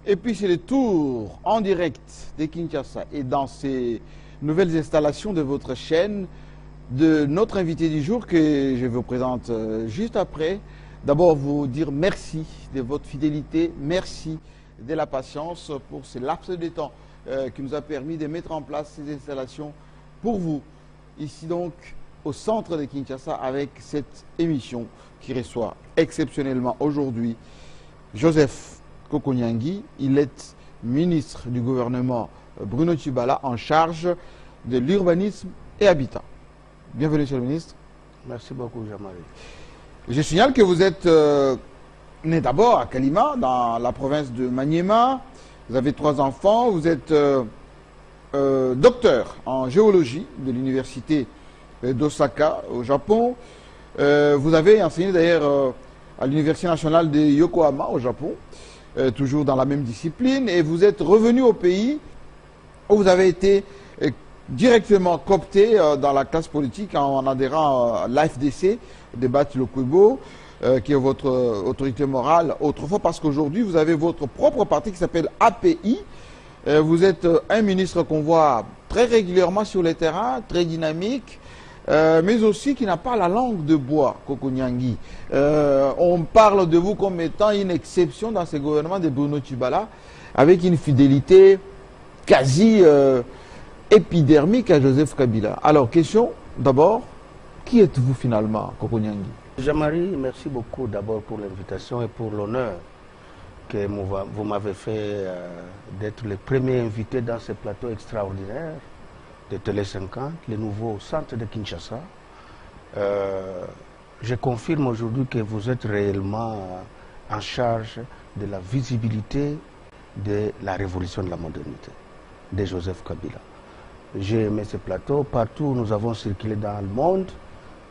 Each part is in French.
Et puis c'est le tour en direct de Kinshasa et dans ces nouvelles installations de votre chaîne de notre invité du jour que je vous présente juste après. D'abord vous dire merci de votre fidélité, merci de la patience pour ce laps de temps qui nous a permis de mettre en place ces installations pour vous. Ici donc au centre de Kinshasa avec cette émission qui reçoit exceptionnellement aujourd'hui Joseph Kokonyangi. Il est ministre du gouvernement Bruno Tshibala en charge de l'urbanisme et habitat. Bienvenue, monsieur le ministre. Merci beaucoup, Jean-Marie. Je signale que vous êtes né d'abord à Kalima, dans la province de Maniema. Vous avez 3 enfants. Vous êtes docteur en géologie de l'université d'Osaka, au Japon. Vous avez enseigné d'ailleurs à l'université nationale de Yokohama, au Japon, toujours dans la même discipline. Et vous êtes revenu au pays où vous avez été directement coopté dans la classe politique en adhérant à l'AFDC, Débat Lokubo, qui est votre autorité morale autrefois, parce qu'aujourd'hui vous avez votre propre parti qui s'appelle API. Vous êtes un ministre qu'on voit très régulièrement sur les terrains, très dynamique, mais aussi qui n'a pas la langue de bois, Kokonyangi. On parle de vous comme étant une exception dans ce gouvernement de Bruno Tshibala, avec une fidélité quasi épidermique à Joseph Kabila. Alors, question d'abord, qui êtes-vous finalement, Kokonyangi? Jean-Marie, merci beaucoup d'abord pour l'invitation et pour l'honneur que vous m'avez fait d'être le premier invité dans ce plateau extraordinaire de Télé 50, le nouveau centre de Kinshasa. Je confirme aujourd'hui que vous êtes réellement en charge de la visibilité de la révolution de la modernité de Joseph Kabila. J'ai aimé ce plateau. Partout où nous avons circulé dans le monde,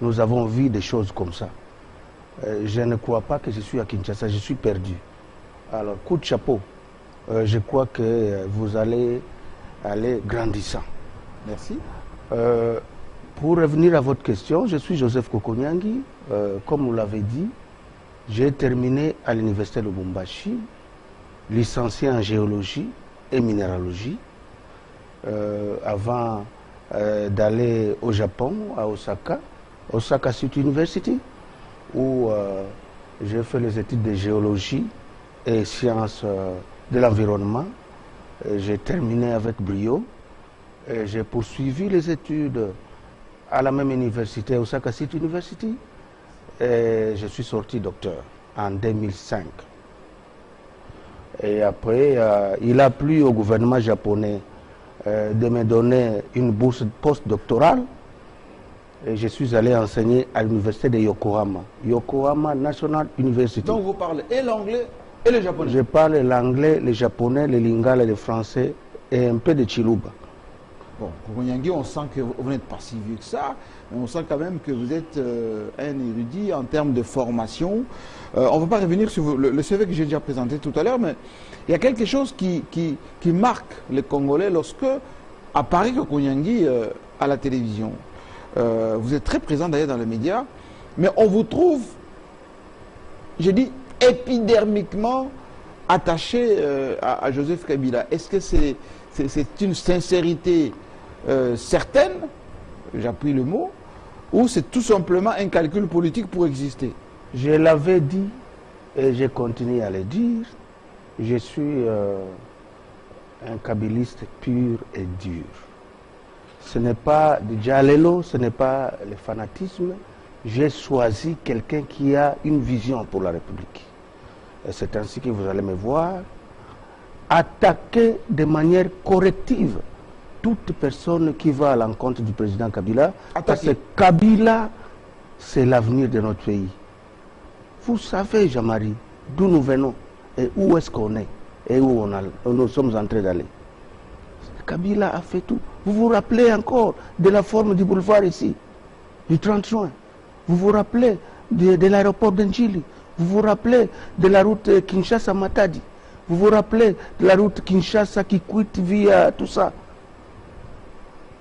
nous avons vu des choses comme ça. Je ne crois pas que je suis à Kinshasa, je suis perdu. Alors, coup de chapeau, je crois que vous allez aller grandissant. Merci. Pour revenir à votre question, je suis Joseph Kokonyangi. Comme vous l'avez dit, j'ai terminé à l'université de Lubumbashi, licencié en géologie et minéralogie. Avant d'aller au Japon, à Osaka City University, où j'ai fait les études de géologie et sciences de l'environnement. J'ai terminé avec brio. J'ai poursuivi les études à la même université, Osaka City University, et je suis sorti docteur en 2005. Et après, il a plu au gouvernement japonais de me donner une bourse postdoctorale et je suis allé enseigner à l'université de Yokohama, Yokohama National University. Donc vous parlez et l'anglais et le japonais? Je parle l'anglais, le japonais, le lingala, le français et un peu de chiluba. Bon, Kokonyangi, on sent que vous n'êtes pas si vieux que ça, mais on sent quand même que vous êtes un érudit en termes de formation. On ne va pas revenir sur le CV que j'ai déjà présenté tout à l'heure, mais il y a quelque chose qui marque les Congolais lorsque apparaît Kokonyangi à la télévision. Vous êtes très présent d'ailleurs dans les médias, mais on vous trouve, je dis, épidermiquement attaché à Joseph Kabila. Est-ce que c'est une sincérité certaine, j'appuie le mot, ou c'est tout simplement un calcul politique pour exister? Je l'avais dit et je continue à le dire, je suis un kabiliste pur et dur. Ce n'est pas du dialélo, ce n'est pas le fanatisme. J'ai choisi quelqu'un qui a une vision pour la République. Et c'est ainsi que vous allez me voir attaquer de manière corrective toute personne qui va à l'encontre du président Kabila. Parce que Kabila, c'est l'avenir de notre pays. Vous savez, Jean-Marie, d'où nous venons et où est-ce qu'on est et où nous sommes en train d'aller. Kabila a fait tout. Vous vous rappelez encore de la forme du boulevard ici, du 30 juin. Vous vous rappelez de l'aéroport d'Ndjili. Vous vous rappelez de la route Kinshasa-Matadi. Vous vous rappelez de la route Kinshasa qui quitte via tout ça.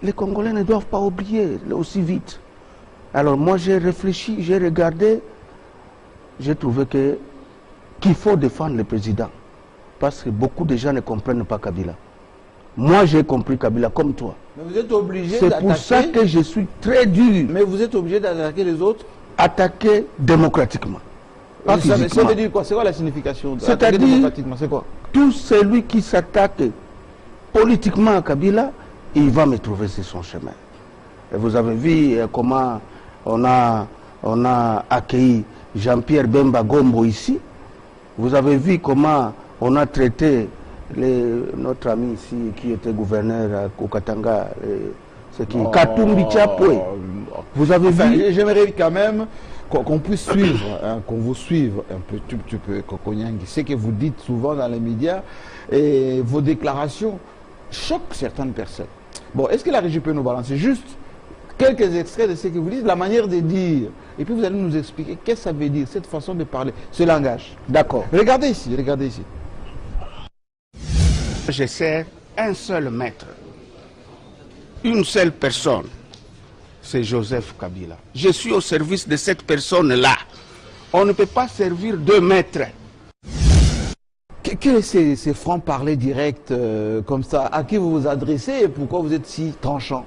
Les Congolais ne doivent pas oublier aussi vite. Alors moi j'ai réfléchi, j'ai regardé, j'ai trouvé qu'il faut défendre le président. parce que beaucoup de gens ne comprennent pas Kabila. Moi, j'ai compris Kabila comme toi. Mais vous êtes obligé C'est d'attaquer... pour ça que je suis très dur. Mais vous êtes obligé d'attaquer les autres? Attaquer démocratiquement. Pas ça physiquement. veut dire quoi? C'est quoi la signification de C'est-à-dire, attaquer démocratiquement? C'est quoi? tout celui qui s'attaque politiquement à Kabila, il va me trouver sur son chemin. Et vous avez vu comment on a accueilli Jean-Pierre Bemba Gombo ici. Vous avez vu comment on a traité notre ami ici qui était gouverneur au Katanga, c'est qui Katumbi Chapwe. Vous avez vu. J'aimerais quand même qu'on puisse suivre, hein, qu'on vous suive un peu, Kokonyangi. Ce que vous dites souvent dans les médias et vos déclarations choquent certaines personnes. Bon, est-ce que la régie peut nous balancer juste quelques extraits de ce que vous dites, la manière de dire, et puis vous allez nous expliquer qu'est-ce que ça veut dire, cette façon de parler, ce langage. D'accord. Regardez ici, regardez ici. Je sers un seul maître, une seule personne, c'est Joseph Kabila. Je suis au service de cette personne-là. On ne peut pas servir deux maîtres. Quels sont ces francs-parler directs comme ça? À qui vous vous adressez et pourquoi vous êtes si tranchant?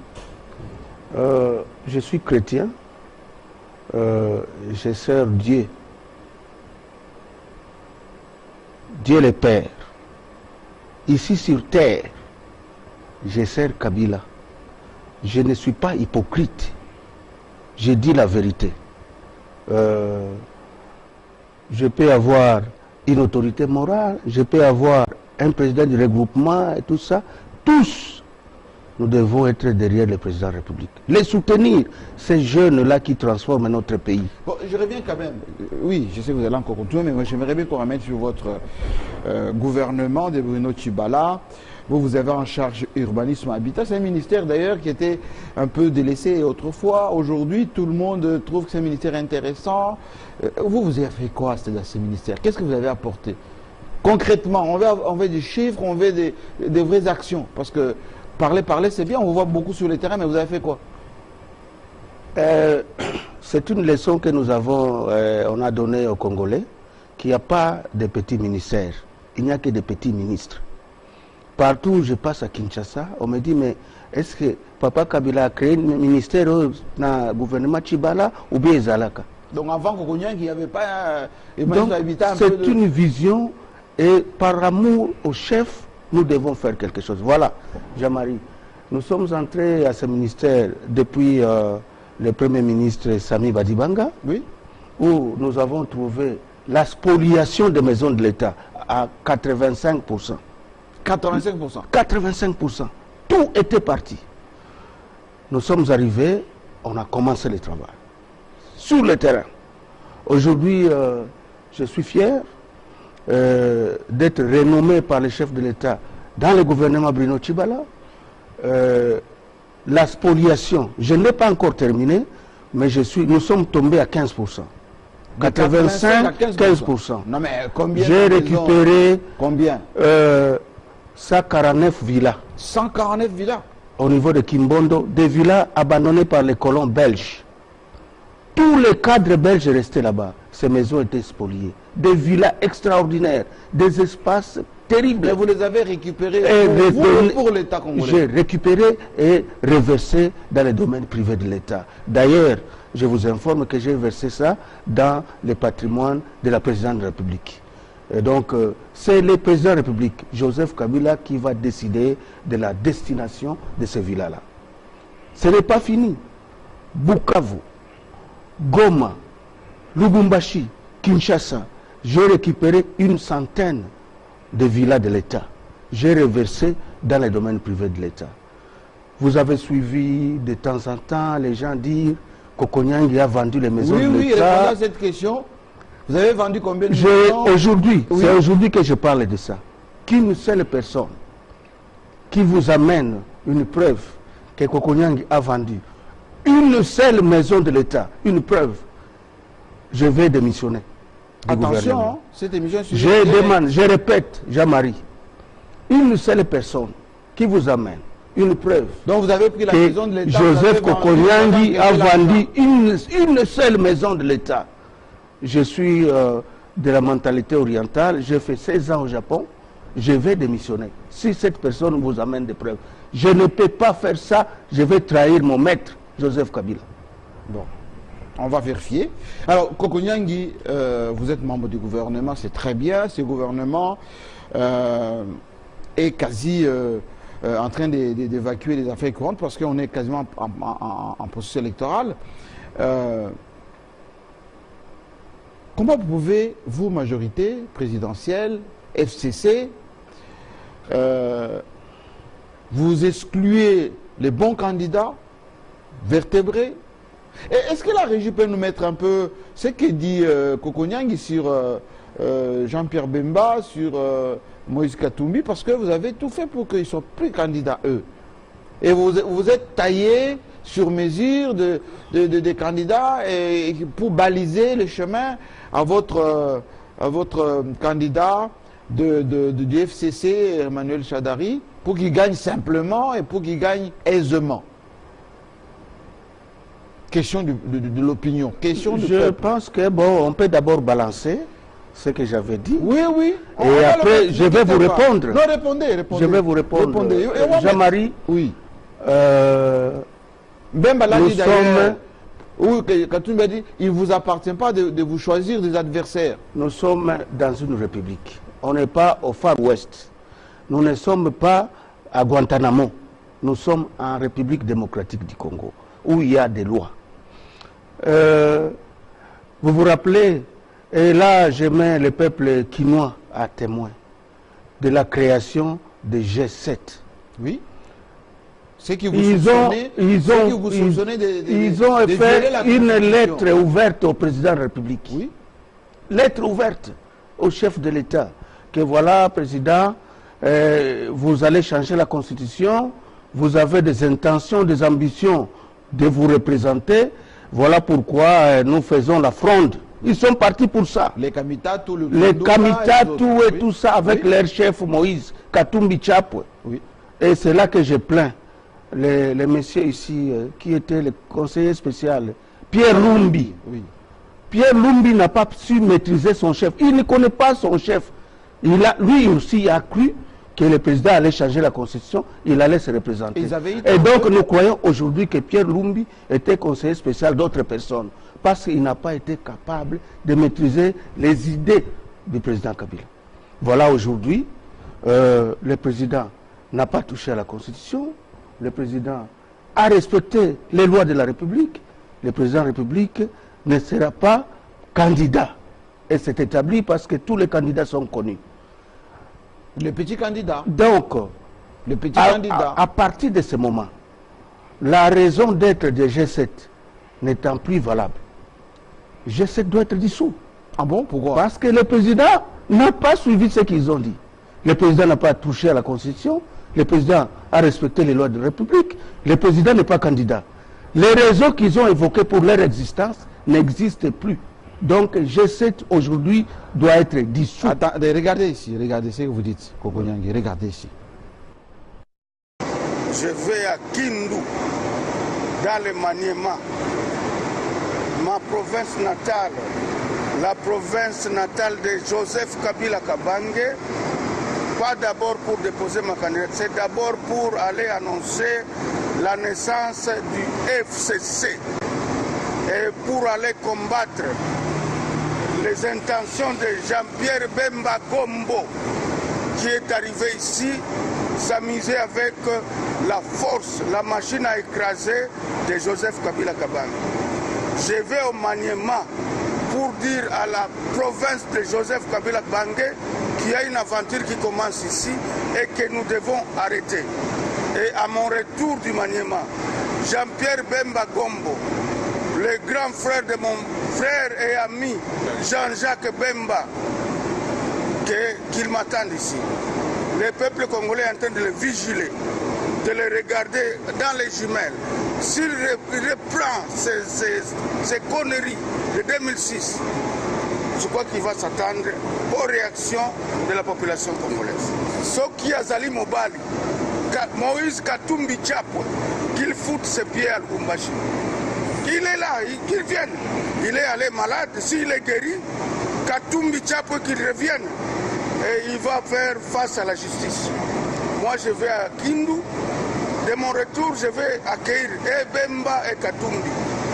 Je suis chrétien, je sers Dieu, Dieu le Père. Ici sur terre, je sers Kabila. Je ne suis pas hypocrite, je dis la vérité. Je peux avoir une autorité morale, je peux avoir un président du regroupement et tout ça. Tous, nous devons être derrière le président de la République. Les soutenir, ces jeunes-là qui transforment notre pays. Bon, je reviens quand même. Oui, je sais que vous allez encore continuer, mais moi j'aimerais bien qu'on ramène sur votre gouvernement de Bruno Tshibala. Vous avez en charge urbanisme et habitat. C'est un ministère d'ailleurs qui était un peu délaissé autrefois. Aujourd'hui, tout le monde trouve que c'est un ministère intéressant. Vous avez fait quoi à ce ministère? Qu'est-ce que vous avez apporté? Concrètement, on veut des chiffres, on veut des vraies actions. Parce que parler, c'est bien, on vous voit beaucoup sur le terrain, mais vous avez fait quoi? C'est une leçon que nous avons, on a donnée aux Congolais, qu'il n'y a pas de petits ministères, il n'y a que des petits ministres. Partout où je passe à Kinshasa, on me dit, mais est-ce que Papa Kabila a créé un ministère dans le gouvernement Tshibala ou bien Zalaka? Donc avant Kokonyangi, il n'y avait pas c'est une vision et par amour au chef, nous devons faire quelque chose. Voilà, Jean-Marie, nous sommes entrés à ce ministère depuis le Premier ministre Sami Badibanga, oui, où nous avons trouvé la spoliation des maisons de l'État à 85%. 85%. 85%. Tout était parti. Nous sommes arrivés, on a commencé le travail. Sur le terrain. Aujourd'hui, je suis fier d'être renommé par le chef de l'État dans le gouvernement Bruno Tshibala. La spoliation, je ne l'ai pas encore terminé, mais nous sommes tombés à 15%. 85 à 15%. Non mais combien? J'ai récupéré combien? 149 villas. 149 villas? Au niveau de Kimbondo, des villas abandonnées par les colons belges. Tous les cadres belges restaient là-bas. Ces maisons étaient spoliées. Des villas extraordinaires, des espaces terribles. Mais vous les avez récupérés pour l'État congolais? J'ai récupéré et reversé dans le domaine privé de l'État. D'ailleurs, je vous informe que j'ai versé ça dans le patrimoine de la présidente de la République. Et donc, c'est le président de la République, Joseph Kabila, qui va décider de la destination de ces villas-là. Ce n'est pas fini. Bukavu, Goma, Lubumbashi, Kinshasa, j'ai récupéré une centaine de villas de l'État. J'ai reversé dans les domaines privés de l'État. Vous avez suivi de temps en temps les gens dire Kokonyangi a vendu les maisons de l'État. Oui, répondez à cette question. Vous avez vendu combien de maisons? Aujourd'hui, c'est aujourd'hui que je parle de ça. Qu'une seule personne qui vous amène une preuve que Kokonyangi a vendu une seule maison de l'État, une preuve, je vais démissionner. Attention, hein, cette émission... Je demande, je répète, Jean-Marie, une seule personne qui vous amène une preuve. Donc vous avez pris la maison de l'État. Joseph Kokonyangi a vendu une seule maison de l'État. Je suis de la mentalité orientale, j'ai fait 16 ans au Japon je vais démissionner. Si cette personne vous amène des preuves, je ne peux pas faire ça, je vais trahir mon maître, Joseph Kabila. Bon, on va vérifier. Alors, Koko Nyangi, vous êtes membre du gouvernement, c'est très bien. Ce gouvernement est quasi en train d'évacuer les affaires courantes parce qu'on est quasiment en processus électoral. Comment pouvez-vous, majorité présidentielle, FCC, vous excluez les bons candidats, vertébrés? Est-ce que la régie peut nous mettre un peu ce que dit Koko Nyangi sur Jean-Pierre Bemba, sur Moïse Katumbi, parce que vous avez tout fait pour qu'ils ne soient plus candidats, eux. Et vous êtes taillé sur mesure des candidats et pour baliser le chemin à votre candidat du FCC, Emmanuel Chadari, pour qu'il gagne simplement et pour qu'il gagne aisément. Question de l'opinion. Je pense que, bon, on peut d'abord balancer ce que j'avais dit. Oui, oui. Et après, je vais vous répondre. Non, répondez. Je vais vous répondre. Jean-Marie. Oui. Nous sommes... Quand tu m'as dit, il ne vous appartient pas de vous choisir des adversaires. Nous sommes dans une république. On n'est pas au Far West. Nous ne sommes pas à Guantanamo. Nous sommes en République démocratique du Congo, où il y a des lois. Vous vous rappelez, et là je mets le peuple quinois à témoin, de la création de G7. Oui. C'est qui vous soupçonnez ils ont fait une lettre ouverte au président de la République. Oui. Lettre ouverte au chef de l'État. Que voilà, président, vous allez changer la Constitution, vous avez des intentions, des ambitions de vous représenter. Voilà pourquoi nous faisons la fronde. Ils sont partis pour ça. Les Kamitatou, et tout ça avec leur chef Moïse Katumbi Chapwe. Oui. Et c'est là que je plains les messieurs ici qui étaient le conseiller spécial, Pierre Lumbi. Oui. Pierre Lumbi n'a pas su maîtriser son chef. Il ne connaît pas son chef. Lui aussi a cru que le président allait changer la constitution, il allait se représenter. Et donc nous croyons aujourd'hui que Pierre Lumbi était conseiller spécial d'autres personnes, parce qu'il n'a pas été capable de maîtriser les idées du président Kabila. Voilà, aujourd'hui, le président n'a pas touché à la constitution, le président a respecté les lois de la République, le président de la République ne sera pas candidat. Et c'est établi parce que tous les candidats sont connus. Le petit candidat. Donc, le petit candidat. À partir de ce moment, la raison d'être de G7 n'étant plus valable, G7 doit être dissous. Ah bon, pourquoi? Parce que le président n'a pas suivi ce qu'ils ont dit. Le président n'a pas touché à la Constitution, le président a respecté les lois de la République, le président n'est pas candidat. Les raisons qu'ils ont évoquées pour leur existence n'existent plus. Donc G7 aujourd'hui doit être dissous. Attendez, regardez ici, regardez ce que vous dites, Koko Nyangi, regardez ici. Je vais à Kindu, dans le Maniema, ma province natale, la province natale de Joseph Kabila Kabange, pas d'abord pour déposer ma candidature, c'est d'abord pour aller annoncer la naissance du FCC et pour aller combattre les intentions de Jean-Pierre Bemba Gombo qui est arrivé ici s'amuser avec la force, la machine à écraser de Joseph Kabila Kabange. Je vais au Maniema pour dire à la province de Joseph Kabila Kabange qu'il y a une aventure qui commence ici et que nous devons arrêter. Et à mon retour du Maniema, Jean-Pierre Bemba Gombo, le grand frère de mon frère et ami Jean-Jacques Bemba, qu'il m'attende ici. Le peuple congolais est en train de le vigiler, de le regarder dans les jumelles. S'il reprend ces conneries de 2006, je crois qu'il va s'attendre aux réactions de la population congolaise. Ce qui a Zali Mobali, Moïse Katumbi Chapwe, qu'il foute ses pieds à Lubumbashi. Il est là, qu'il vienne. Il est allé malade, s'il est guéri, Katumbi Chapwe qu'il revienne. et il va faire face à la justice. Moi, je vais à Kindu. De mon retour, je vais accueillir Bemba et Katumbi.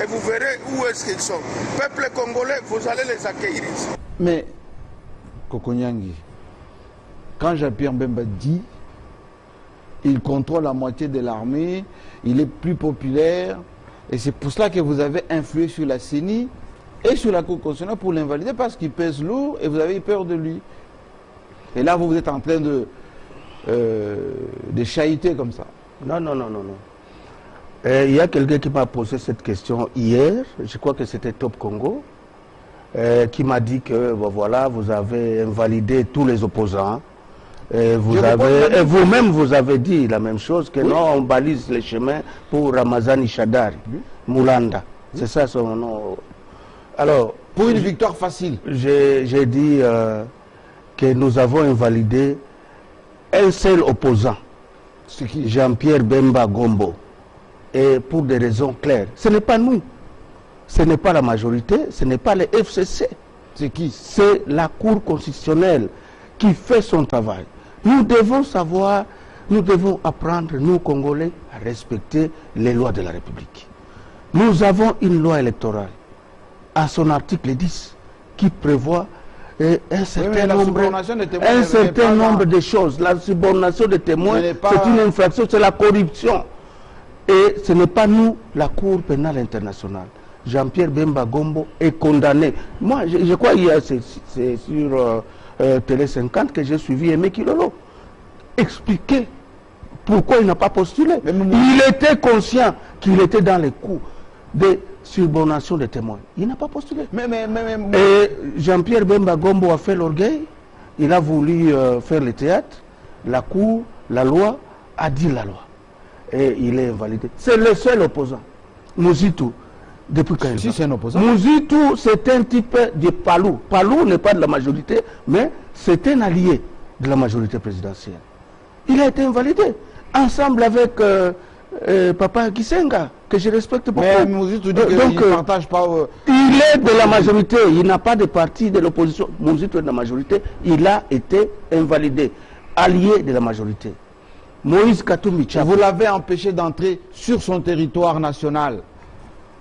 Et vous verrez où est-ce qu'ils sont. Peuple congolais, vous allez les accueillir ici. Mais, Kokonyangi, quand Jean-Pierre Bemba dit il contrôle la moitié de l'armée, il est plus populaire, et c'est pour cela que vous avez influé sur la CENI et sur la Cour constitutionnelle pour l'invalider, parce qu'il pèse lourd et vous avez peur de lui. Et là, vous êtes en train de chahiter comme ça. Non, non, non, non, non. Il y a quelqu'un qui m'a posé cette question hier, je crois que c'était Top Congo, qui m'a dit que bon, voilà, vous avez invalidé tous les opposants. Et vous-même, vous avez dit la même chose, que oui, non, on balise les chemins pour Ramazani Shadari, oui, Moulanda. Oui. C'est ça son nom. Alors, pour une victoire facile. J'ai dit que nous avons invalidé un seul opposant, Jean-Pierre Bemba Gombo. Et pour des raisons claires. Ce n'est pas nous. Ce n'est pas la majorité, ce n'est pas les FCC. C'est qui? C'est la Cour constitutionnelle qui fait son travail. Nous devons savoir, nous devons apprendre, nous Congolais, à respecter les lois de la République. Nous avons une loi électorale, à son article 10, qui prévoit un certain nombre de choses. La subornation des témoins, c'est une infraction, c'est la corruption. Et ce n'est pas nous, la Cour pénale internationale. Jean-Pierre Bemba Gombo est condamné. Moi, je crois que c'est sur Télé 50 que j'ai suivi Aimé Kilolo. Expliquer pourquoi il n'a pas postulé. Il était conscient qu'il était dans les coups de subornation des témoins. Il n'a pas postulé. Et Jean-Pierre Bemba Gombo a fait l'orgueil. Il a voulu faire le théâtre. La Cour, la loi, a dit la loi. Et il est invalidé. C'est le seul opposant. Mouzitou. Depuis quand si c'est un opposant. Mouzitou, c'est un type de Palou. Palou n'est pas de la majorité, mais c'est un allié de la majorité présidentielle. Il a été invalidé. Ensemble avec Papa Kisenga, que je respecte beaucoup. Mais Mouzitou dit qu'il ne partage pas... il est de la majorité. Il n'a pas de parti de l'opposition. Mouzitou est de la majorité. Il a été invalidé. Allié de la majorité. Moïse Katumbi Tchapwe. Vous l'avez empêché d'entrer sur son territoire national.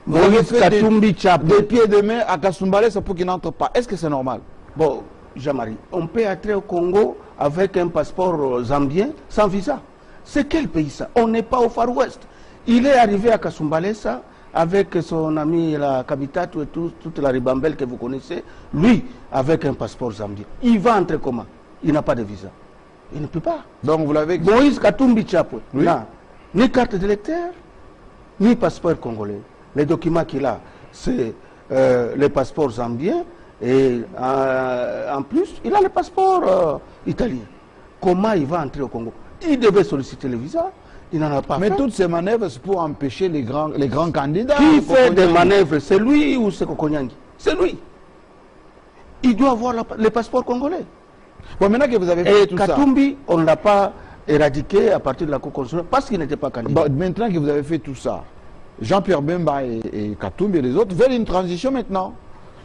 Moïse Katumbi Tchapwe. Des pieds et des mains à Kasumbalé, c'est pour qu'il n'entre pas. Est-ce que c'est normal? Bon, Jean-Marie, on peut entrer au Congo avec un passeport zambien sans visa. C'est quel pays ça? On n'est pas au Far West. Il est arrivé à Kasumbalesa avec son ami la Kabitatu et toute la ribambelle que vous connaissez. Lui, avec un passeport zambien. Il va entrer comment? Il n'a pas de visa. Il ne peut pas. Donc vous l'avez... Moïse Katumbi Tchapwe, oui, ni carte d'électeur, ni passeport congolais. Les documents qu'il a, c'est les passeports zambiens et en plus, il a le passeport italien. Comment il va entrer au Congo? Il devait solliciter le visa, il n'en a pas fait. Mais toutes ces manœuvres, c'est pour empêcher les grands candidats. Qui fait des manœuvres? C'est lui ou c'est Kokonyangi? C'est lui. Il doit avoir le passeport congolais. Bon, maintenant que vous avez fait tout Katumbi, ça, on ne l'a pas éradiqué à partir de la Cour constitutionnelle parce qu'il n'était pas candidat. Bon, maintenant que vous avez fait tout ça, Jean-Pierre Bemba et Katumbi et les autres veulent une transition maintenant.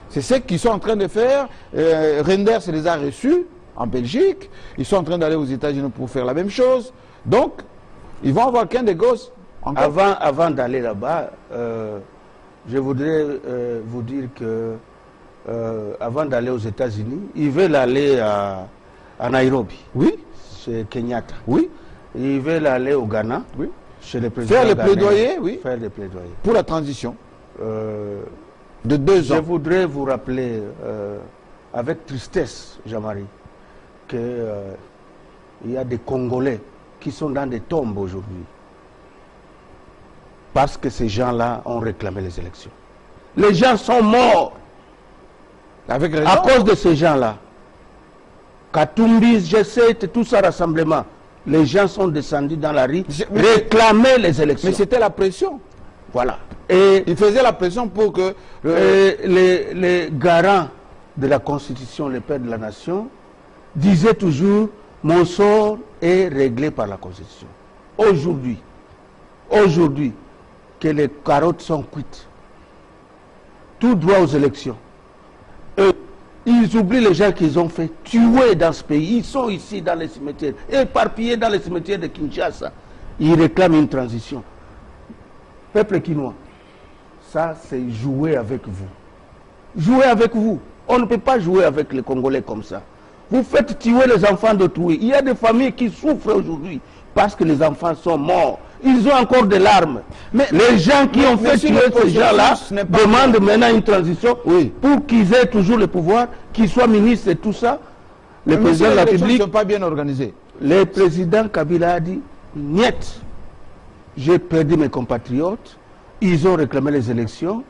C'est ce qu'ils sont en train de faire. Renders les a reçus en Belgique. Ils sont en train d'aller aux États-Unis pour faire la même chose. Donc, ils vont avoir qu'un des gosses. Avant d'aller là-bas, je voudrais vous dire que avant d'aller aux États-Unis, ils veulent aller à Nairobi. Oui. Chez Kenyatta. Oui. Ils veulent aller au Ghana. Oui. Chez le président faire les plaidoyers, oui. Faire les plaidoyers. Pour la transition. De 2 ans. Je voudrais vous rappeler, avec tristesse, Jean-Marie, qu'il y a des Congolais qui sont dans des tombes aujourd'hui. Parce que ces gens-là ont réclamé les élections. Les gens sont morts. Avec raison. À cause de ces gens-là. Katumbi, G7, tout ça rassemblement. Les gens sont descendus dans la rue, réclamer les élections. Mais c'était la pression. Voilà. Et ils faisaient la pression pour que... les garants de la Constitution, les pères de la nation, disaient toujours, mon sort est réglé par la Constitution. Aujourd'hui, que les carottes sont cuites, tout droit aux élections. Eux, Ils oublient les gens qu'ils ont fait tuer dans ce pays. Ils sont ici dans les cimetières, éparpillés dans les cimetières de Kinshasa. Ils réclament une transition. Peuple quinois, ça c'est jouer avec vous. Jouer avec vous. On ne peut pas jouer avec les Congolais comme ça. Vous faites tuer les enfants d'autrui. Il y a des familles qui souffrent aujourd'hui parce que les enfants sont morts. Ils ont encore des larmes. Mais les gens qui ont fait tuer ces gens-là demandent maintenant une transition pour qu'ils aient toujours le pouvoir, qu'ils soient ministres et tout ça. Le président de la République ne sont pas bien organisés. Le président Kabila a dit niet. J'ai perdu mes compatriotes. Ils ont réclamé les élections.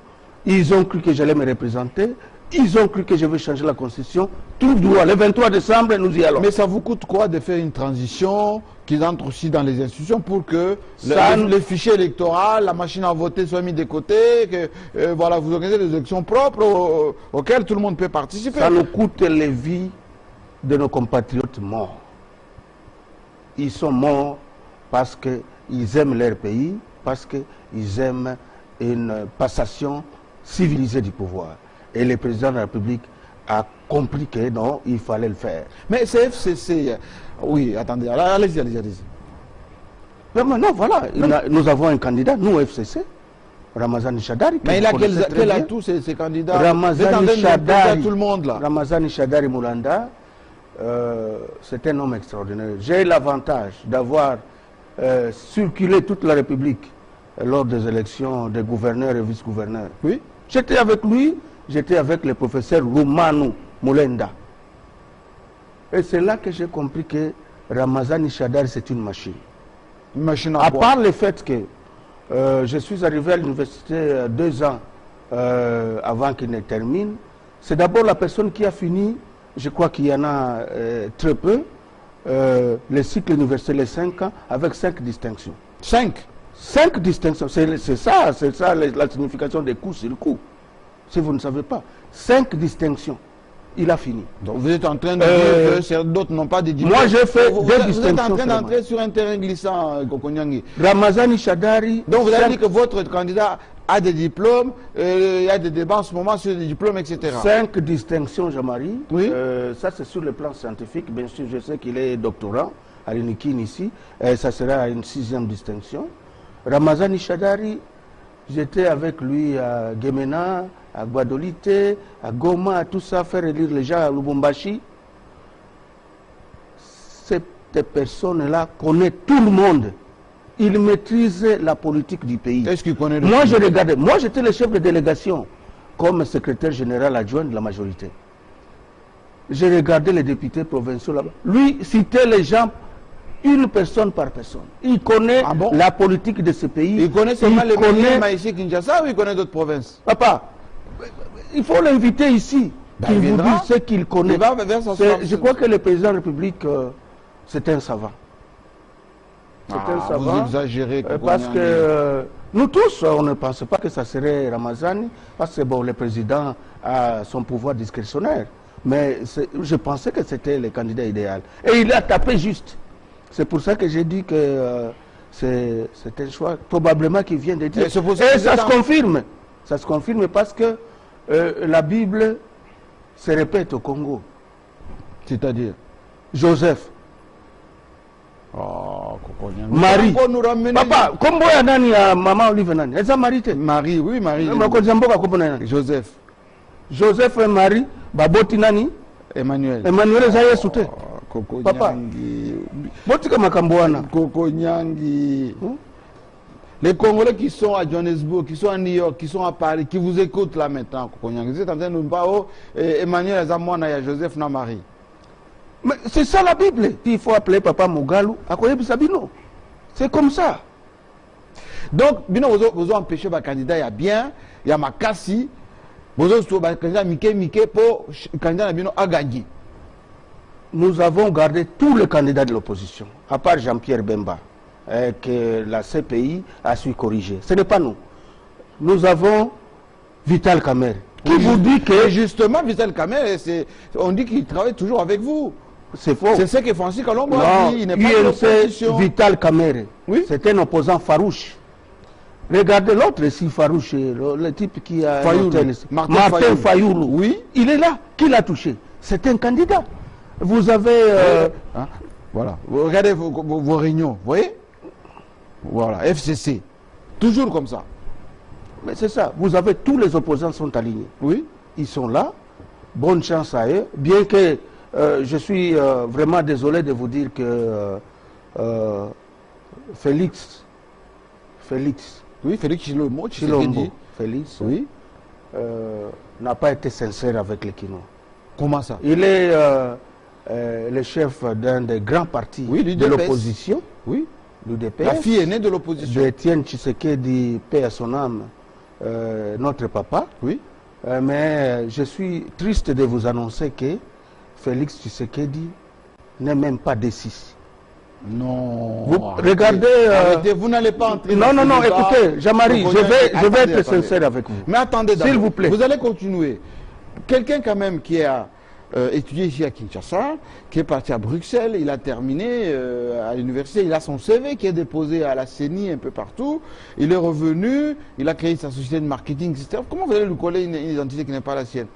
Ils ont cru que j'allais me représenter. Ils ont cru que je vais changer la constitution. Tout droit. Le 23 décembre, nous y allons. Mais ça vous coûte quoi de faire une transition, qu'ils entrent aussi dans les institutions pour que le fichier électoral, la machine à voter soit mis de côté, que voilà, vous organisez des élections propres auxquelles tout le monde peut participer. Ça nous coûte les vies de nos compatriotes morts. Ils sont morts parce qu'ils aiment leur pays, parce qu'ils aiment une passation civilisée du pouvoir. Et le président de la République a compris que non, il fallait le faire. Mais c'est FCC. Oui, attendez, allez-y. Mais maintenant, voilà, nous avons un candidat, nous, FCC, Ramazani Shadari. Mais il a quel atout ces candidats? Ramazani Shadari, tout le monde là. Ramazani Shadari Moulanda, c'est un homme extraordinaire. J'ai l'avantage d'avoir circulé toute la République lors des élections des gouverneurs et vice-gouverneurs. Oui. J'étais avec lui, j'étais avec le professeur Roumanu Moulenda. Et c'est là que j'ai compris que Ramazani Shadari, c'est une machine. Une machine à part le fait que je suis arrivé à l'université 2 ans avant qu'il ne termine, c'est d'abord la personne qui a fini, je crois qu'il y en a très peu, le cycle universitaire, les 5 ans, avec 5 distinctions. 5 distinctions, c'est ça la signification des coups sur le coup. Si vous ne savez pas, 5 distinctions, il a fini. Donc vous êtes en train de dire que d'autres n'ont pas de diplômes. Moi j'ai fait des distinctions. Vous êtes en train d'entrer sur un terrain glissant, Kokonyangi. Ramazani Shadari. Donc vous avez dit que votre candidat a des diplômes, il y a des débats en ce moment sur des diplômes, etc. 5 distinctions, Jean-Marie. Oui. Ça c'est sur le plan scientifique. Bien sûr, je sais qu'il est doctorant à l'UNIKIN ici. Ça sera une 6e distinction. Ramazani Shadari, j'étais avec lui à Gemena, à Guadolite, à Goma, tout ça, faire élire les gens à Lubumbashi. Cette personne-là connaît tout le monde. Il maîtrise la politique du pays. Est-ce qu'il connaît Moi, je regardais. Moi, j'étais le chef de délégation comme secrétaire général adjoint de la majorité. J'ai regardé les députés provinciaux là-bas. Lui citait les gens une personne par personne. Il connaît la politique de ce pays. Il connaît seulement les ministres ici Kinshasa ou il connaît d'autres provinces? Papa, il faut l'inviter ici. Qu'il vous dise ce qu'il connaît. Je crois que le président de la République, c'est un savant. C'est un savant. Vous exagérez. Parce que nous tous, on ne pense pas que ça serait Ramazani, parce que bon, le président a son pouvoir discrétionnaire. Mais je pensais que c'était le candidat idéal. Et il a tapé juste. C'est pour ça que j'ai dit que c'est un choix probablement qui vient de Dieu. Et ça se confirme. Ça se confirme parce que la Bible se répète au Congo. C'est-à-dire Joseph. Marie. Papa, kombo ya nani ya mama Olive nani? Eza Marite. Marie, oui, Marie. Joseph. Joseph et Marie, baboti nani? Emmanuel. Emmanuel eza Yesu te. Papa. Botika makambo wana. Kokonyangi. Les Congolais qui sont à Johannesburg, qui sont à New York, qui sont à Paris, qui vous écoutent là maintenant, Kokonyangi. Vous êtes en train de nous parler, Emmanuel eza mwana ya Joseph na Marie. Mais c'est ça la Bible. Il faut appeler Papa Mogalou à Sabino. C'est comme ça. Donc, Bino, vous avez empêché le candidat, il y a bien, il y a Makassi, vous avez le candidat Mike pour le candidat Bino a gagné. Nous avons gardé tous les candidats de l'opposition, à part Jean-Pierre Bemba, que la CPI a su corriger. Ce n'est pas nous. Nous avons Vital Kamerhe. Qui vous dit que... Justement, Vital Kamerhe, on dit qu'il travaille toujours avec vous. C'est faux. C'est ce que Francis Kalongo a dit. Il n'est pas de l'opposition. Vital Kamerhe, oui? C'est un opposant farouche. Regardez l'autre ici, Farouche, le type qui a Fayoulou. un hôtel ici. Martin Martin Fayoulou. Fayoulou. Oui. Il est là. Qui l'a touché? C'est un candidat. Vous avez... Hein? Voilà. Vous regardez vos réunions, vous voyez? Voilà, FCC. Toujours comme ça. Mais c'est ça. Vous avez tous les opposants sont alignés. Oui. Ils sont là. Bonne chance à eux. Bien que je suis vraiment désolé de vous dire que Félix, Oui, Félix Chilombo, Chilombo, Félix, Oui. n'a pas été sincère avec les Kinois. Comment ça? Il est le chef d'un des grands partis Oui, de l'UDPS. l'opposition, Oui. l'UDPS, La fille aînée de l'opposition. d'Étienne Tshisekedi, paix à son âme, notre papa. Oui. Mais je suis triste de vous annoncer que Félix Tshisekedi n'est même pas D6. Non. Vous Arrêtez. regardez... Arrêtez, vous n'allez pas entrer Non, dans non, ce non, débat. écoutez, Jean-Marie, Donc, je vais attendez. être sincère avec vous. Mais attendez d'abord. S'il vous plaît. Vous allez continuer. Quelqu'un quand même qui a étudié ici à Kinshasa, qui est parti à Bruxelles, il a terminé à l'université, il a son CV qui est déposé à la CENI un peu partout, il est revenu, il a créé sa société de marketing, etc. Comment vous allez lui coller une identité qui n'est pas la sienne?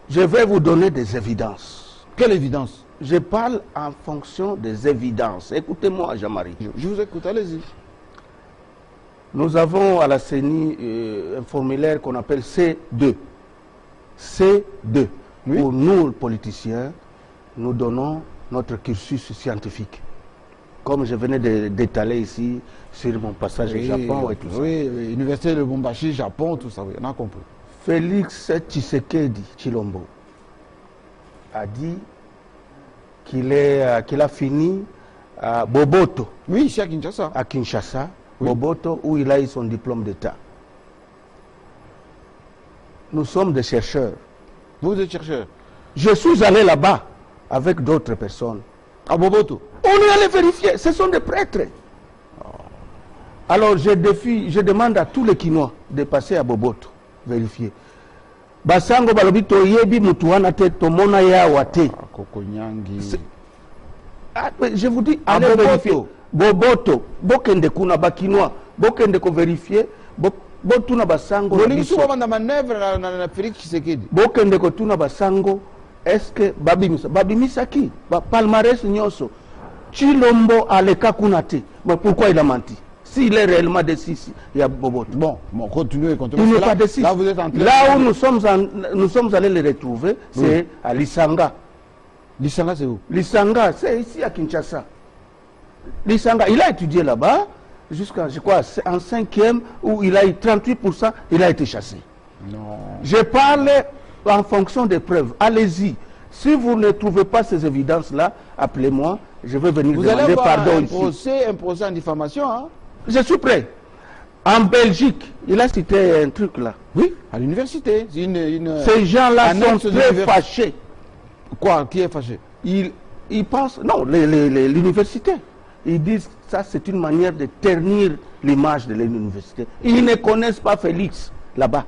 Je vais vous donner des évidences. Quelle évidence? Je parle en fonction des évidences. Écoutez-moi, Jean-Marie. Je vous écoute, allez-y. Nous avons à la CENI un formulaire qu'on appelle C2. C2. Oui. Pour nous, les politiciens, nous donnons notre cursus scientifique. Comme je venais d'étaler ici sur mon passage au Japon et tout ça. Oui, oui, Université de Bombashi, Japon, tout ça, oui, on a compris. Félix Tshisekedi Chilombo a dit qu'il a fini à Boboto, Oui, ici à Kinshasa. à Kinshasa, Oui. Boboto, où il a eu son diplôme d'État. Nous sommes des chercheurs. Vous êtes chercheur. Je suis allé là-bas avec d'autres personnes. À Boboto. On est allé vérifier, ce sont des prêtres. Alors je demande à tous les Kinois de passer à Boboto, vérifier. Basango balobi toyebi mutu wana te tomona yawa te. À Kokonyangi. C'est- Ah, mais je vous dis, À allez Boboto. vérifier. Boboto, bokende kuna bakinois, bokende ko vérifier, botuna basango na Bolingi biso. souvent dans manœuvre na Félix Tshisekedi. Bokende ko tuna basango, est-ce que babimisa qui? Ba palmarès nyonso. Chilombo aleka kuna te. Mais pourquoi il a menti? S'il est réellement de 6, il y a Boboto. Bon, continuez. Il n'est pas de 6. Là, vous êtes en train Là où nous sommes allés les retrouver, c'est Oui. à Lisanga. L'Issanga, c'est où? Lisanga, c'est ici à Kinshasa. Lisanga, il a étudié là-bas jusqu'à, je crois, en 5e, où il a eu 38%, il a été chassé. Non. Je parle en fonction des preuves. Allez-y. Si vous ne trouvez pas ces évidences-là, appelez-moi. Je vais venir Vous allez demander avoir pardon un ici. procès en diffamation, hein? Je suis prêt. En Belgique, il a cité un truc là. Oui, à l'université. C'est Ces gens-là annexe sont de très l'université. fâchés. Quoi? Qui est fâché? Ils pensent, non, l'université, ils disent que ça c'est une manière de ternir l'image de l'université. Ils ne connaissent pas Félix là-bas.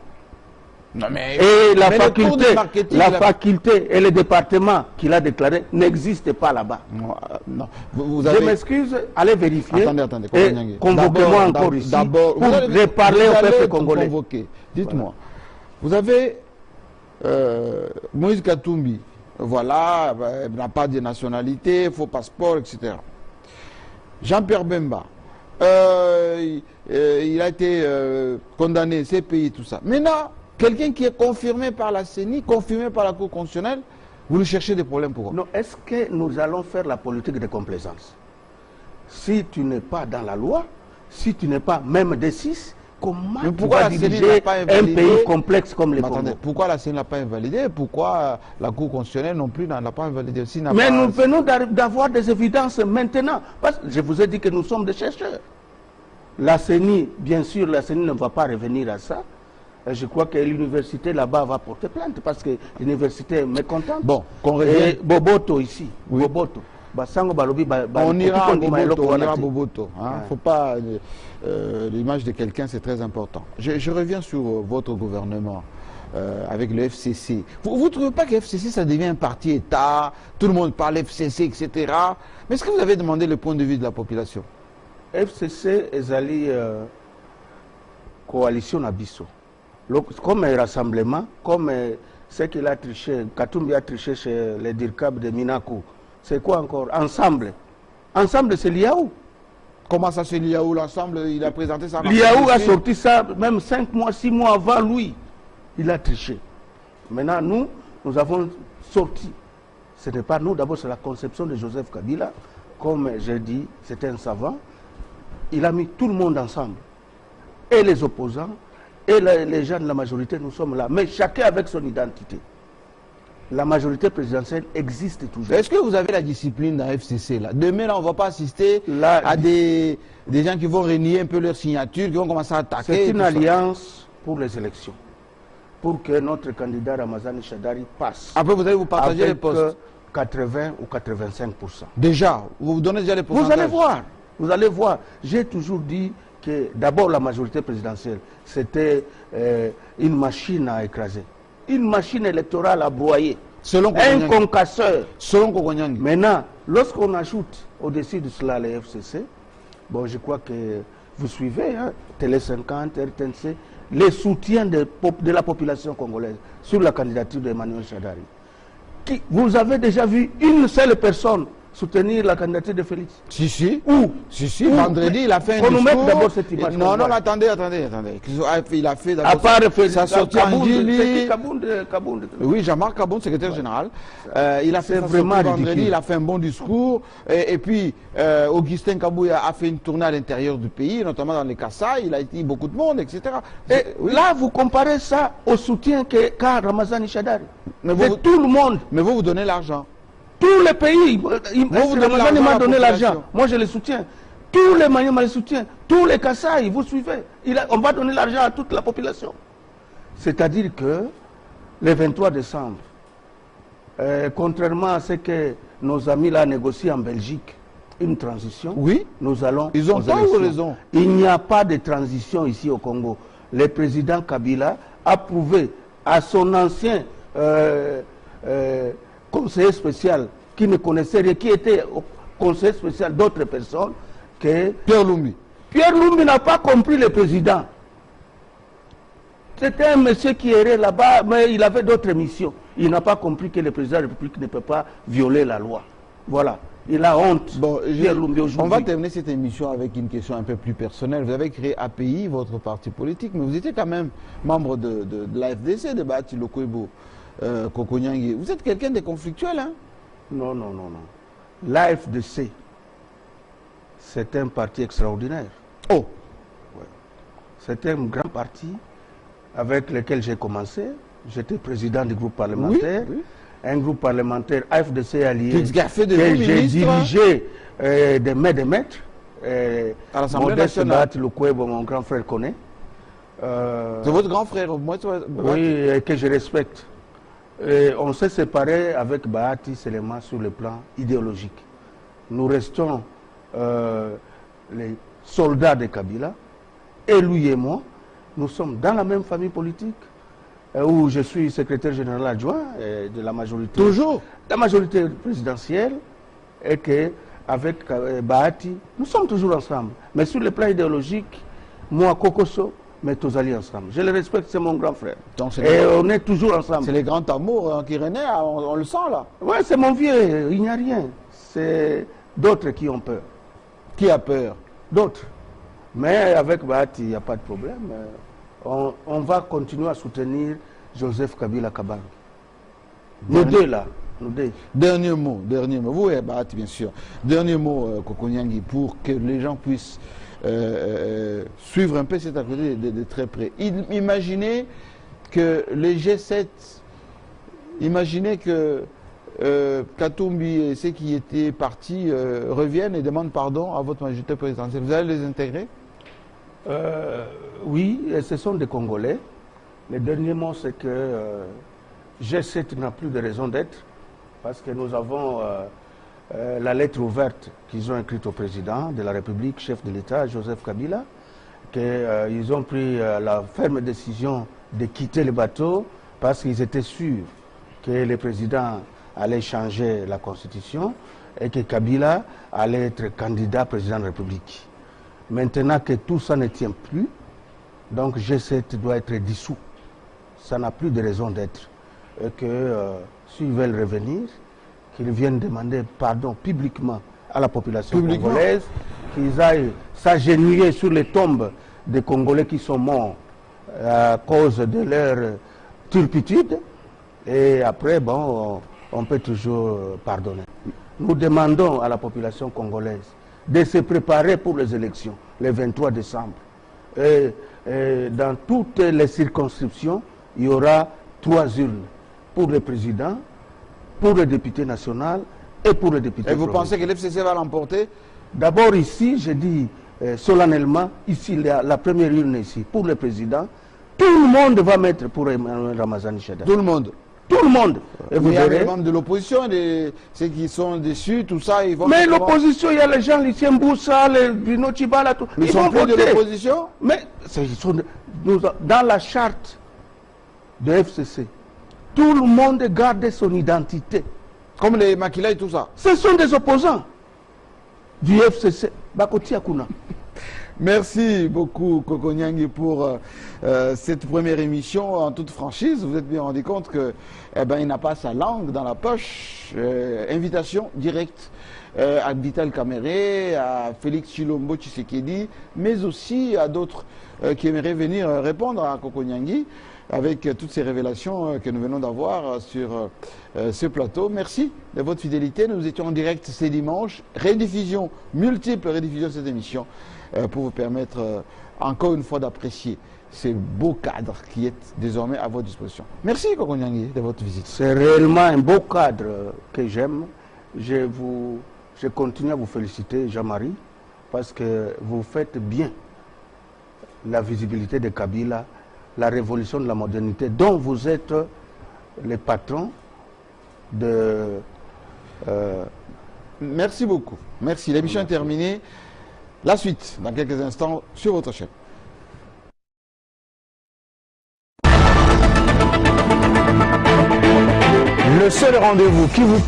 Non, mais. Et la mais le cours de faculté, marketing, la là- faculté et le département qu'il a déclaré n'existent pas là-bas. Non, non. Vous Je avez. m'excuse, allez vérifier. Attendez, Et Kokonyangi. convoquez-moi D'abord, encore ici d'abord, pour vous allez- reparler vous au allez peuple être congolais. convoqué. Dites-moi, vous avez Moïse Katumbi, voilà, n'a pas de nationalité, faux passeport, etc. Jean-Pierre Bemba, il a été condamné, CPI, tout ça. Maintenant, quelqu'un qui est confirmé par la CENI, confirmé par la Cour constitutionnelle, vous lui cherchez des problèmes pour Non, est-ce que nous allons faire la politique de complaisance? Si tu n'es pas dans la loi, si tu n'es pas même des 6, comment Mais tu pourquoi vas la CENI diriger n'a pas un invalidé- pays complexe comme le Mais attendez, Congo? pourquoi la CENI n'a pas invalidé? Pourquoi la Cour constitutionnelle non plus n'a pas invalidé? S'il n'a Mais pas- nous venons d'avoir des évidences maintenant. Parce que je vous ai dit que nous sommes des chercheurs. La CENI, bien sûr, la CENI ne va pas revenir à ça. Et je crois que l'université là-bas va porter plainte parce que l'université est mécontente. Bon, qu'on Et revienne. Boboto ici, Oui. Boboto. Basango balobi, On ira à Boboto, on ira à Boboto. Boboto. Hein. Ouais. Faut pas. L'image de quelqu'un, c'est très important. Je reviens sur votre gouvernement avec le FCC. Vous ne trouvez pas que le FCC, ça devient un parti État, tout le monde parle FCC, etc. Mais est-ce que vous avez demandé le point de vue de la population? FCC ezali coalition Nabiso. Comme un rassemblement, comme ce qu'il a triché, Katumbi a triché chez les Dirkab de Minakou. C'est quoi encore? Ensemble. Ensemble, c'est l'IAO. Comment ça, c'est l'IAO? L'ensemble, il a présenté ça. L'IAO a sorti ça même 5 mois, 6 mois avant lui. Il a triché. Maintenant, nous avons sorti. Ce n'est pas nous, d'abord, c'est la conception de Joseph Kabila. Comme j'ai dit, c'était un savant. Il a mis tout le monde ensemble. Et les opposants, et les gens de la majorité, nous sommes là. Mais chacun avec son identité. La majorité présidentielle existe toujours. Est-ce que vous avez la discipline dans la FCC là? Demain, là, on ne va pas assister à des gens qui vont renier un peu leur signature, qui vont commencer à attaquer. C'est une alliance pour les élections. Pour que notre candidat Ramazani Shadari passe. Après, vous allez vous partager les postes. 80 ou 85%. Déjà, vous donnez déjà les pourcentages. Vous allez voir. Vous allez voir. J'ai toujours dit que d'abord la majorité présidentielle, c'était une machine à écraser. Une machine électorale à broyer. Selon un concasseur. Selon Kokonyang. Maintenant, lorsqu'on ajoute au-dessus de cela les FCC, bon, je crois que vous suivez, hein, Télé 50, RTNC, les soutiens de la population congolaise sur la candidature d'Emmanuel Shadari. Vous avez déjà vu une seule personne soutenir la candidature de Félix? Si. Où? Si. Vendredi, il a fait un discours. On nous met d'abord cette image. Non, attendez. Il a fait d'abord. À part sa sortie en Djili. Kabound. Oui, Jean-Marc Kabound, secrétaire général. Il a fait vraiment vendredi, il a fait un bon discours. Et puis, Augustin Kabouya a fait une tournée à l'intérieur du pays, notamment dans les Kassai. Il a été beaucoup de monde, etc. Et oui. Là, vous comparez ça au soutien qu'a Ramazani Shadari. De tout le monde. Mais vous donnez l'argent. Tous les pays, Ramazani m'a donné l'argent. Moi, je le soutiens. Tous les Maniens me soutiennent. Tous les Kassai, vous suivez. On va donner l'argent à toute la population. C'est-à-dire que le 23 décembre, contrairement à ce que nos amis là négocient en Belgique, une transition, oui, nous allons. Ils ont pas raison. Il n'y a pas de transition ici au Congo. Le président Kabila a prouvé à son ancien conseiller spécial qui ne connaissait rien, qui était conseiller spécial d'autres personnes, que Pierre Lumbi. Pierre Lumbi n'a pas compris le président. C'était un monsieur qui errait là-bas, mais il avait d'autres missions. Il n'a pas compris que le président de la République ne peut pas violer la loi. Voilà. Il a honte. Bon, Pierre Lumbi aujourd'hui. On va terminer cette émission avec une question un peu plus personnelle. Vous avez créé API, votre parti politique, mais vous étiez quand même membre de la FDC, de Bahati Lokoebo. Kokonyang. Vous êtes quelqu'un de conflictuel, hein? Non. L'AFDC, c'est un parti extraordinaire. Oh! Ouais. C'est un grand parti avec lequel j'ai commencé. J'étais président du groupe parlementaire. Oui. Un groupe parlementaire AFDC allié que j'ai dirigé des maîtres. À l'Assemblée nationale. Bahati Lokoebo, mon grand frère connaît. C'est votre grand frère, moi, oui, et que je respecte. Et on s'est séparés avec Bahati seulement sur le plan idéologique. Nous restons les soldats de Kabila, et lui et moi, nous sommes dans la même famille politique, où je suis secrétaire général adjoint de la majorité. Toujours. La majorité présidentielle, et qu'avec Bahati, nous sommes toujours ensemble. Mais sur le plan idéologique, moi, Kokoso, mais tous alliés ensemble. Je le respecte, c'est mon grand frère. Donc et on est toujours ensemble. C'est les grands amours qui renaissent, on le sent là. Oui, c'est mon vieux, il n'y a rien. C'est d'autres qui ont peur. Qui a peur? D'autres. Mais avec Bahati, il n'y a pas de problème. On va continuer à soutenir Joseph Kabila Kabange. Nous deux là. Nous deux. Dernier mot. Vous et Bahati, bien sûr. Dernier mot, Kokonyangi, pour que les gens puissent suivre un peu cette activité de très près. Imaginez que les G7, imaginez que Katumbi et ceux qui étaient partis reviennent et demandent pardon à votre majorité présidentielle. Vous allez les intégrer? Oui, et ce sont des Congolais. Le dernier mot, c'est que G7 n'a plus de raison d'être parce que nous avons la lettre ouverte qu'ils ont écrite au président de la République, chef de l'État, Joseph Kabila, qu'ils ont pris la ferme décision de quitter le bateau parce qu'ils étaient sûrs que le président allait changer la Constitution et que Kabila allait être candidat président de la République. Maintenant que tout ça ne tient plus, Donc G7 doit être dissous. Ça n'a plus de raison d'être. Et que s'ils veulent revenir, qu'ils viennent demander pardon publiquement à la population congolaise, qu'ils aillent s'agenouiller sur les tombes des Congolais qui sont morts à cause de leur turpitude. Et après, bon, on peut toujours pardonner. Nous demandons à la population congolaise de se préparer pour les élections, le 23 décembre. Et dans toutes les circonscriptions, il y aura 3 urnes pour le président, pour le député national et pour le député provincial. Et vous pensez que l'FCC va l'emporter? D'abord ici, je dis solennellement, ici, la première urne ici, pour le président, tout le monde va mettre pour Emmanuel Ramazani Shadari. Tout le monde? Tout le monde. Et vous il y a verrez... les membres de l'opposition, ceux qui sont déçus, tout ça, ils vont... Mais l'opposition, il y a les gens, Lucien Boussa, les Bruno Tchibala, tout. Ils sont plus de l'opposition? Mais dans la charte de FCC, tout le monde garde son identité. Comme les Makila et tout ça? Ce sont des opposants du FCC. Bakoti Akuna. Merci beaucoup, Koko Nyangi, pour cette première émission en toute franchise. Vous êtes bien rendu compte que, il n'a pas sa langue dans la poche. Invitation directe à Vital Kamere, à Félix Chilombo Tshisekedi, mais aussi à d'autres qui aimeraient venir répondre à Koko Nyangi avec toutes ces révélations que nous venons d'avoir sur ce plateau. Merci de votre fidélité. Nous étions en direct ce dimanche. Rediffusion, multiples rediffusions de cette émission pour vous permettre encore une fois d'apprécier ces beaux cadres qui est désormais à votre disposition. Merci Koko Nyangi de votre visite. C'est réellement un beau cadre que j'aime. Je continue à vous féliciter, Jean-Marie, parce que vous faites bien la visibilité de Kabila, la révolution de la modernité, dont vous êtes les patrons de... Merci beaucoup. Merci. L'émission est terminée. La suite, dans quelques instants, sur votre chaîne. Le seul rendez-vous qui vous